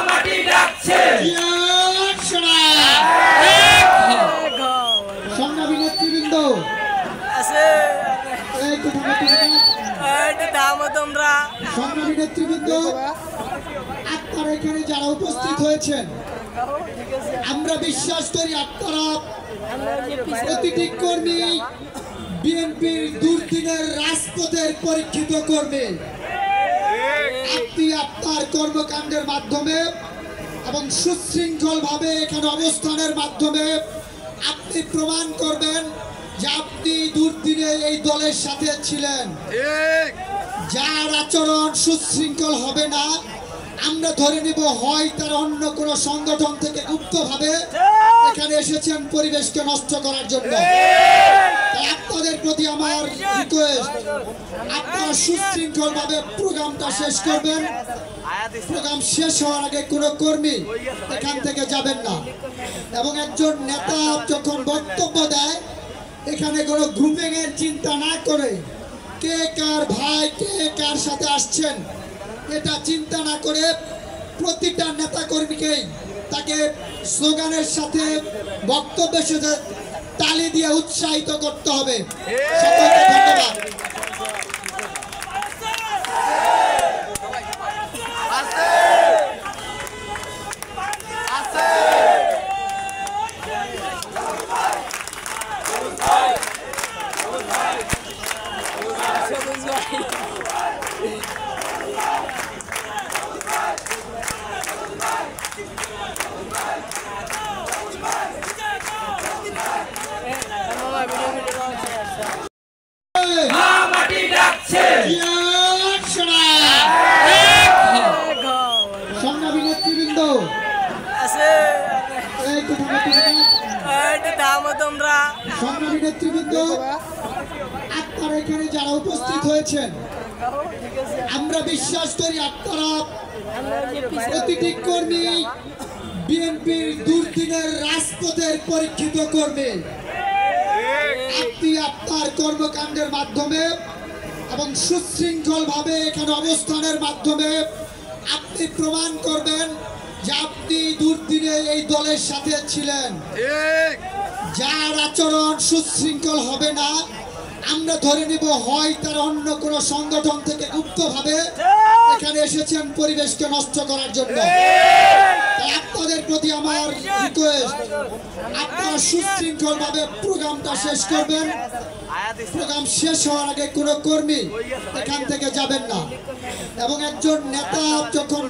মাটি ডাকছে সংগ্রামী নেতৃবৃন্দ সংগ্রামী নেতৃবৃন্দ আপনারা এখানে যারা উপস্থিত হয়েছেন, আমরা বিশ্বাস করি আপনারা প্রতিটি কর্মী বিএনপির দুর্দিনের রাজপথের পরীক্ষিত কর্মী। আপনি আপনার কর্মকাণ্ডের মাধ্যমে এবং সুশৃঙ্খল ভাবে এখানে অবস্থানের মাধ্যমে আপনি প্রমাণ করবেন যে আপনি দুর্দিনে এই দলের সাথে ছিলেন। যার আচরণ সুশৃঙ্খল হবে না, আমরা ধরে নিব হয় তার অন্য কোনো সংগঠন থেকে গুপ্তভাবে এখানে এসেছেন পরিবেশকে নষ্ট করার জন্য। আপনাদের প্রতি আমার রিকোয়েস্ট, আপনারা সুশৃঙ্খল ভাবে প্রোগ্রামটা শেষ করবেন। প্রোগ্রাম শেষ হওয়ার আগে কোনো কর্মী এখান থেকে যাবেন না। এবং একজন নেতা যখন বক্তব্য দেয়, এখানে কোনো গ্রুপিং এর চিন্তা না করে কে কার ভাই, কে কার সাথে আসছেন এটা চিন্তা না করে প্রতিটা নেতা কর্মীকেই তাকে স্লোগানের সাথে বক্তব্যের সাথে তালি দিয়ে উৎসাহিত করতে হবে। সকলকে ধন্যবাদ। মাটি ডাকছে সংগ্রামী নেতৃবৃন্দ সংগ্রামী নেতৃবৃন্দ আপনারা এখানে যারা উপস্থিত হয়েছেন, আমরা বিশ্বাস করি আপনারা প্রতিটি কর্মী বিএনপির দুর্দিনের রাজপথের পরীক্ষিত কর্মী। আপনি আপনার কর্মকাণ্ডের মাধ্যমে এবং সুশৃঙ্খল ভাবে এখানে অবস্থানের মাধ্যমে আপনি প্রমাণ করবেন যে আপনি দুর্দিনে এই দলের সাথে ছিলেন। যার আচরণ সুশৃঙ্খল হবে না, আমরা ধরে নিব হয় তার অন্য কোনো সংগঠন থেকে গুপ্তভাবে এখানে এসেছেন পরিবেশকে নষ্ট করার জন্য। আপনাদের প্রতি আমার রিকোয়েস্ট, আপনারা সুশৃঙ্খল ভাবে প্রোগ্রামটা শেষ করবেন। প্রোগ্রাম শেষ হওয়ার আগে কোনো কর্মী এখান থেকে যাবেন না। এবং একজন নেতা যখন